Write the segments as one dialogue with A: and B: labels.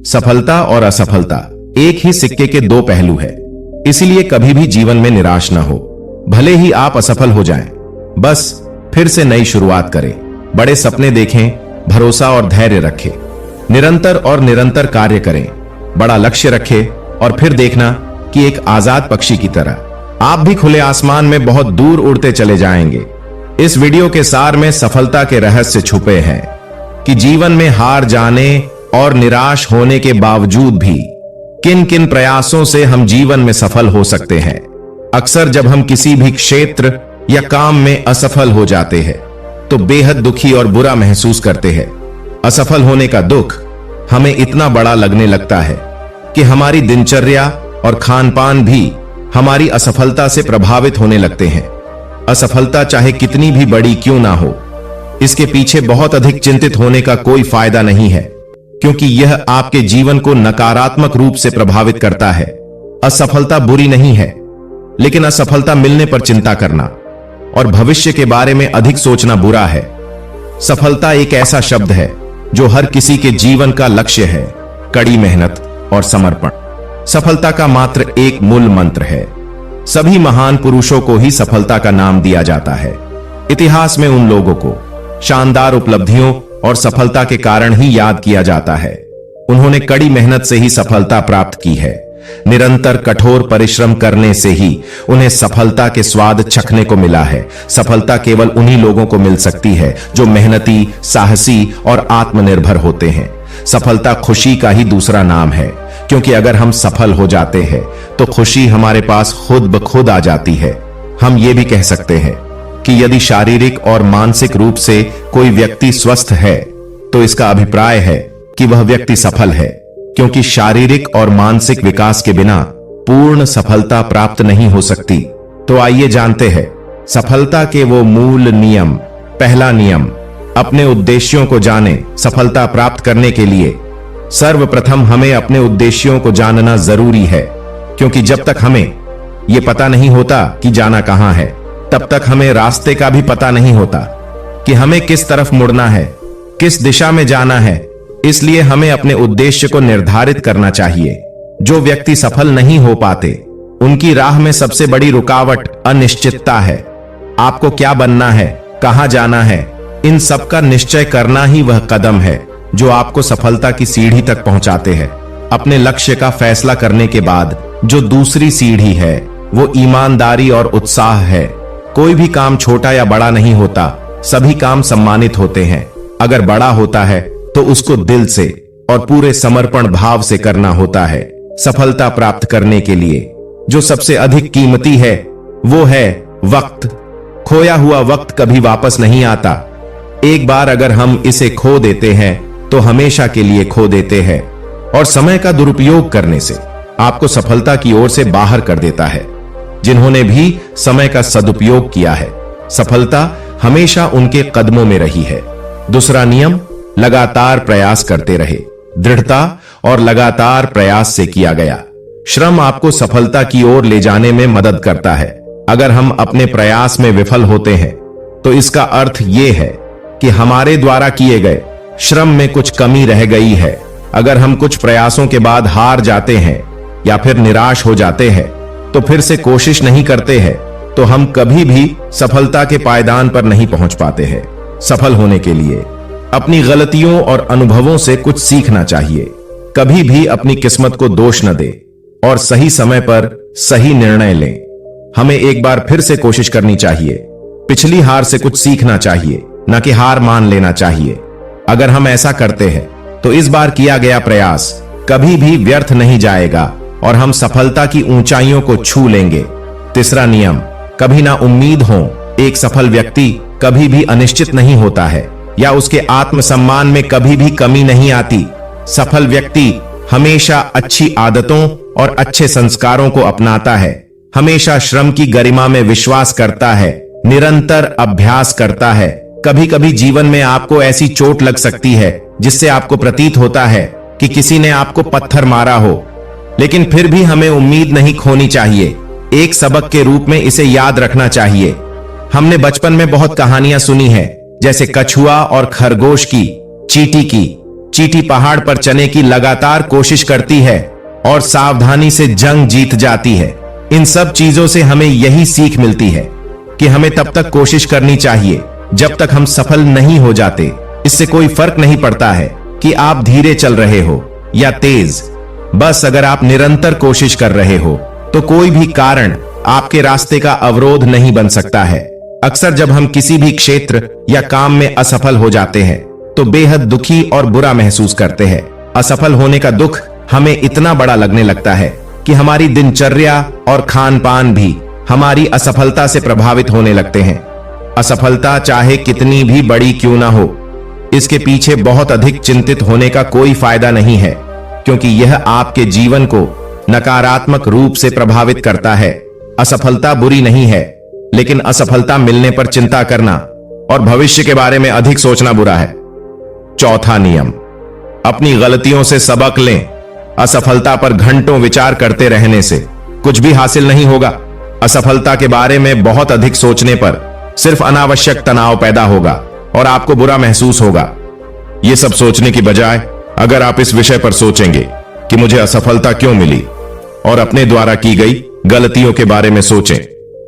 A: सफलता और असफलता एक ही सिक्के के दो पहलू है। इसीलिए कभी भी जीवन में निराश ना हो। भले ही आप असफल हो जाएं, बस फिर से नई शुरुआत करें। बड़े सपने देखें, भरोसा और धैर्य रखें। निरंतर कार्य करें। बड़ा लक्ष्य रखें और फिर देखना कि एक आजाद पक्षी की तरह आप भी खुले आसमान में बहुत दूर उड़ते चले जाएंगे। इस वीडियो के सार में सफलता के रहस्य छुपे हैं कि जीवन में हार जाने और निराश होने के बावजूद भी किन किन प्रयासों से हम जीवन में सफल हो सकते हैं। अक्सर जब हम किसी भी क्षेत्र या काम में असफल हो जाते हैं तो बेहद दुखी और बुरा महसूस करते हैं। असफल होने का दुख हमें इतना बड़ा लगने लगता है कि हमारी दिनचर्या और खान-पान भी हमारी असफलता से प्रभावित होने लगते हैं। असफलता चाहे कितनी भी बड़ी क्यों ना हो, इसके पीछे बहुत अधिक चिंतित होने का कोई फायदा नहीं है, क्योंकि यह आपके जीवन को नकारात्मक रूप से प्रभावित करता है। असफलता बुरी नहीं है, लेकिन असफलता मिलने पर चिंता करना और भविष्य के बारे में अधिक सोचना बुरा है। सफलता एक ऐसा शब्द है जो हर किसी के जीवन का लक्ष्य है, कड़ी मेहनत और समर्पण। सफलता का मात्र एक मूल मंत्र है। सभी महान पुरुषों को ही सफलता का नाम दिया जाता है। इतिहास में उन लोगों को शानदार उपलब्धियों और सफलता के कारण ही याद किया जाता है। उन्होंने कड़ी मेहनत से ही सफलता प्राप्त की है। निरंतर कठोर परिश्रम करने से ही उन्हें सफलता के स्वाद चखने को मिला है। सफलता केवल उन्हीं लोगों को मिल सकती है जो मेहनती, साहसी और आत्मनिर्भर होते हैं। सफलता खुशी का ही दूसरा नाम है, क्योंकि अगर हम सफल हो जाते हैं तो खुशी हमारे पास खुद ब खुद आ जाती है। हम ये भी कह सकते हैं कि यदि शारीरिक और मानसिक रूप से कोई व्यक्ति स्वस्थ है तो इसका अभिप्राय है कि वह व्यक्ति सफल है, क्योंकि शारीरिक और मानसिक विकास के बिना पूर्ण सफलता प्राप्त नहीं हो सकती। तो आइए जानते हैं सफलता के वो मूल नियम। पहला नियम, अपने उद्देश्यों को जानें। सफलता प्राप्त करने के लिए सर्वप्रथम हमें अपने उद्देश्यों को जानना जरूरी है, क्योंकि जब तक हमें यह पता नहीं होता कि जाना कहां है, तब तक हमें रास्ते का भी पता नहीं होता कि हमें किस तरफ मुड़ना है, किस दिशा में जाना है। इसलिए हमें अपने उद्देश्य को निर्धारित करना चाहिए। जो व्यक्ति सफल नहीं हो पाते, उनकी राह में सबसे बड़ी रुकावट अनिश्चितता है। आपको क्या बनना है, कहां जाना है, इन सब का निश्चय करना ही वह कदम है जो आपको सफलता की सीढ़ी तक पहुंचाते हैं। अपने लक्ष्य का फैसला करने के बाद जो दूसरी सीढ़ी है वो ईमानदारी और उत्साह है। कोई भी काम छोटा या बड़ा नहीं होता, सभी काम सम्मानित होते हैं। अगर बड़ा होता है तो उसको दिल से और पूरे समर्पण भाव से करना होता है। सफलता प्राप्त करने के लिए जो सबसे अधिक कीमती है वो है वक्त। खोया हुआ वक्त कभी वापस नहीं आता। एक बार अगर हम इसे खो देते हैं तो हमेशा के लिए खो देते हैं। और समय का दुरुपयोग करने से आपको सफलता की ओर से बाहर कर देता है। जिन्होंने भी समय का सदुपयोग किया है, सफलता हमेशा उनके कदमों में रही है। दूसरा नियम, लगातार प्रयास करते रहे। दृढ़ता और लगातार प्रयास से किया गया श्रम आपको सफलता की ओर ले जाने में मदद करता है। अगर हम अपने प्रयास में विफल होते हैं तो इसका अर्थ यह है कि हमारे द्वारा किए गए श्रम में कुछ कमी रह गई है। अगर हम कुछ प्रयासों के बाद हार जाते हैं या फिर निराश हो जाते हैं तो फिर से कोशिश नहीं करते हैं तो हम कभी भी सफलता के पायदान पर नहीं पहुंच पाते हैं। सफल होने के लिए अपनी गलतियों और अनुभवों से कुछ सीखना चाहिए। कभी भी अपनी किस्मत को दोष न दे और सही समय पर सही निर्णय लें। हमें एक बार फिर से कोशिश करनी चाहिए। पिछली हार से कुछ सीखना चाहिए, न कि हार मान लेना चाहिए। अगर हम ऐसा करते हैं तो इस बार किया गया प्रयास कभी भी व्यर्थ नहीं जाएगा और हम सफलता की ऊंचाइयों को छू लेंगे। तीसरा नियम, कभी ना उम्मीद हो। एक सफल व्यक्ति कभी भी अनिश्चित नहीं होता है या उसके आत्मसम्मान में कभी भी कमी नहीं आती। सफल व्यक्ति हमेशा अच्छी आदतों और अच्छे संस्कारों को अपनाता है, हमेशा श्रम की गरिमा में विश्वास करता है, निरंतर अभ्यास करता है। कभी कभी जीवन में आपको ऐसी चोट लग सकती है जिससे आपको प्रतीत होता है कि किसी ने आपको पत्थर मारा हो, लेकिन फिर भी हमें उम्मीद नहीं खोनी चाहिए। एक सबक के रूप में इसे याद रखना चाहिए। हमने बचपन में बहुत कहानियां सुनी है, जैसे कछुआ और खरगोश की, चींटी की। चींटी पहाड़ पर चने की लगातार कोशिश करती है और सावधानी से जंग जीत जाती है। इन सब चीजों से हमें यही सीख मिलती है कि हमें तब तक कोशिश करनी चाहिए जब तक हम सफल नहीं हो जाते। इससे कोई फर्क नहीं पड़ता है कि आप धीरे चल रहे हो या तेज। बस अगर आप निरंतर कोशिश कर रहे हो तो कोई भी कारण आपके रास्ते का अवरोध नहीं बन सकता है। अक्सर जब हम किसी भी क्षेत्र या काम में असफल हो जाते हैं तो बेहद दुखी और बुरा महसूस करते हैं। असफल होने का दुख हमें इतना बड़ा लगने लगता है कि हमारी दिनचर्या और खान पान भी हमारी असफलता से प्रभावित होने लगते हैं। असफलता चाहे कितनी भी बड़ी क्यों ना हो, इसके पीछे बहुत अधिक चिंतित होने का कोई फायदा नहीं है, क्योंकि यह आपके जीवन को नकारात्मक रूप से प्रभावित करता है। असफलता बुरी नहीं है, लेकिन असफलता मिलने पर चिंता करना और भविष्य के बारे में अधिक सोचना बुरा है। चौथा नियम, अपनी गलतियों से सबक लें। असफलता पर घंटों विचार करते रहने से कुछ भी हासिल नहीं होगा। असफलता के बारे में बहुत अधिक सोचने पर सिर्फ अनावश्यक तनाव पैदा होगा और आपको बुरा महसूस होगा। यह सब सोचने की बजाय अगर आप इस विषय पर सोचेंगे कि मुझे असफलता क्यों मिली और अपने द्वारा की गई गलतियों के बारे में सोचें।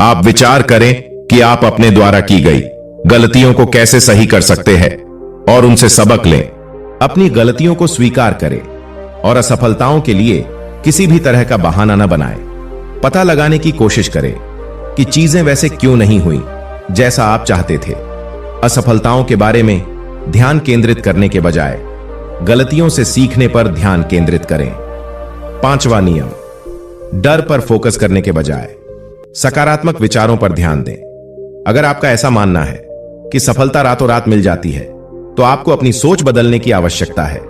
A: आप विचार करें कि आप अपने द्वारा की गई गलतियों को कैसे सही कर सकते हैं और उनसे सबक लें। अपनी गलतियों को स्वीकार करें और असफलताओं के लिए किसी भी तरह का बहाना न बनाएं। पता लगाने की कोशिश करें कि चीजें वैसे क्यों नहीं हुई जैसा आप चाहते थे। असफलताओं के बारे में ध्यान केंद्रित करने के बजाय गलतियों से सीखने पर ध्यान केंद्रित करें। पांचवा नियम, डर पर फोकस करने के बजाय सकारात्मक विचारों पर ध्यान दें। अगर आपका ऐसा मानना है कि सफलता रातों रात मिल जाती है, तो आपको अपनी सोच बदलने की आवश्यकता है।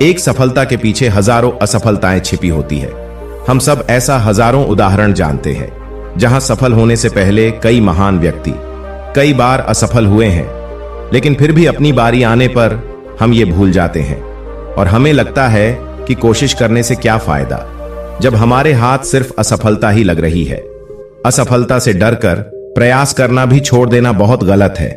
A: एक सफलता के पीछे हजारों असफलताएं छिपी होती है। हम सब ऐसा हजारों उदाहरण जानते हैं जहां सफल होने से पहले कई महान व्यक्ति कई बार असफल हुए हैं, लेकिन फिर भी अपनी बारी आने पर हम ये भूल जाते हैं और हमें लगता है कि कोशिश करने से क्या फायदा, जब हमारे हाथ सिर्फ असफलता ही लग रही है। असफलता से डरकर प्रयास करना भी छोड़ देना बहुत गलत है।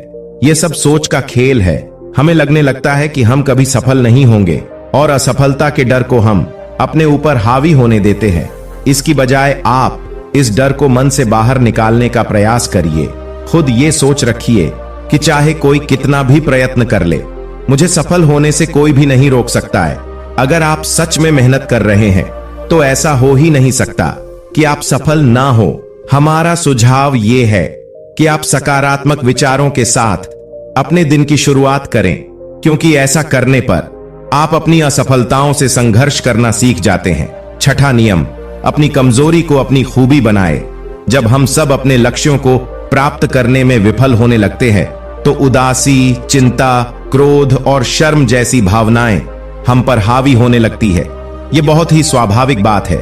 A: यह सब सोच का खेल है। हमें लगने लगता है कि हम कभी सफल नहीं होंगे और असफलता के डर को हम अपने ऊपर हावी होने देते हैं। इसकी बजाय आप इस डर को मन से बाहर निकालने का प्रयास करिए। खुद ये सोच रखिए कि चाहे कोई कितना भी प्रयत्न कर ले, मुझे सफल होने से कोई भी नहीं रोक सकता है। अगर आप सच में मेहनत कर रहे हैं तो ऐसा हो ही नहीं सकता कि आप सफल ना हो। हमारा सुझाव ये है कि आप सकारात्मक विचारों के साथ अपने दिन की शुरुआत करें, क्योंकि ऐसा करने पर आप अपनी असफलताओं से संघर्ष करना सीख जाते हैं। छठा नियम, अपनी कमजोरी को अपनी खूबी बनाए। जब हम सब अपने लक्ष्यों को प्राप्त करने में विफल होने लगते हैं तो उदासी, चिंता, क्रोध और शर्म जैसी भावनाएं हम पर हावी होने लगती है। यह बहुत ही स्वाभाविक बात है।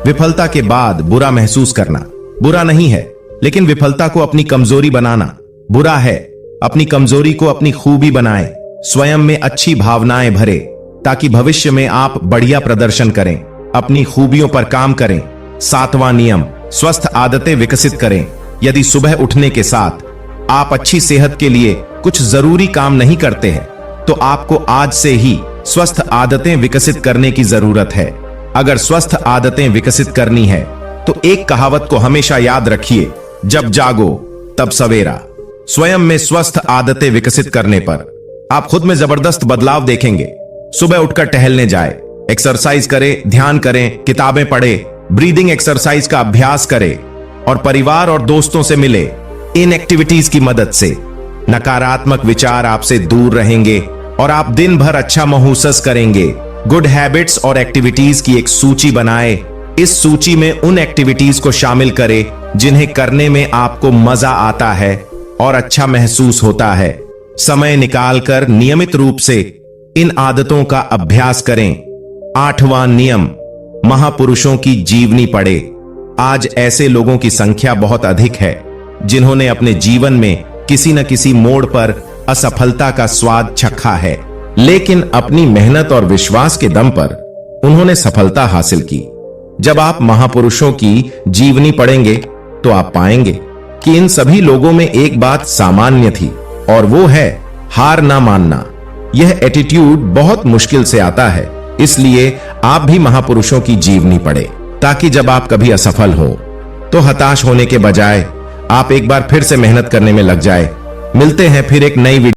A: विफलता के बाद बुरा महसूस करना बुरा नहीं है, लेकिन विफलता को अपनी कमजोरी बनाना बुरा है। अपनी कमजोरी को अपनी खूबी बनाएं, स्वयं में अच्छी भावनाएं भरे, ताकि भविष्य में आप बढ़िया प्रदर्शन करें, अपनी खूबियों पर काम करें। सातवां नियम, स्वस्थ आदतें विकसित करें। यदि सुबह उठने के साथ आप अच्छी सेहत के लिए कुछ जरूरी काम नहीं करते हैं, तो आपको आज से ही स्वस्थ आदतें विकसित करने की जरूरत है। अगर स्वस्थ आदतें विकसित करनी है तो एक कहावत को हमेशा याद रखिए, जब जागो तब सवेरा। स्वयं में स्वस्थ आदतें विकसित करने पर आप खुद में जबरदस्त बदलाव देखेंगे। सुबह उठकर टहलने जाए, एक्सरसाइज करें, ध्यान करें, किताबें पढ़ें, ब्रीदिंग एक्सरसाइज का अभ्यास करें और परिवार और दोस्तों से मिले। इन एक्टिविटीज की मदद से नकारात्मक विचार आपसे दूर रहेंगे और आप दिन भर अच्छा महसूस करेंगे। गुड हैबिट्स और एक्टिविटीज की एक सूची बनाएं। इस सूची में उन एक्टिविटीज को शामिल करें जिन्हें करने में आपको मजा आता है और अच्छा महसूस होता है। समय निकालकर नियमित रूप से इन आदतों का अभ्यास करें। आठवां नियम, महापुरुषों की जीवनी पढ़े। आज ऐसे लोगों की संख्या बहुत अधिक है जिन्होंने अपने जीवन में किसी न किसी मोड़ पर असफलता का स्वाद चखा है, लेकिन अपनी मेहनत और विश्वास के दम पर उन्होंने सफलता हासिल की। जब आप महापुरुषों की जीवनी पढ़ेंगे तो आप पाएंगे कि इन सभी लोगों में एक बात सामान्य थी, और वो है हार ना मानना। यह एटीट्यूड बहुत मुश्किल से आता है, इसलिए आप भी महापुरुषों की जीवनी पढ़े, ताकि जब आप कभी असफल हो तो हताश होने के बजाय आप एक बार फिर से मेहनत करने में लग जाए। मिलते हैं फिर एक नई वीडियो।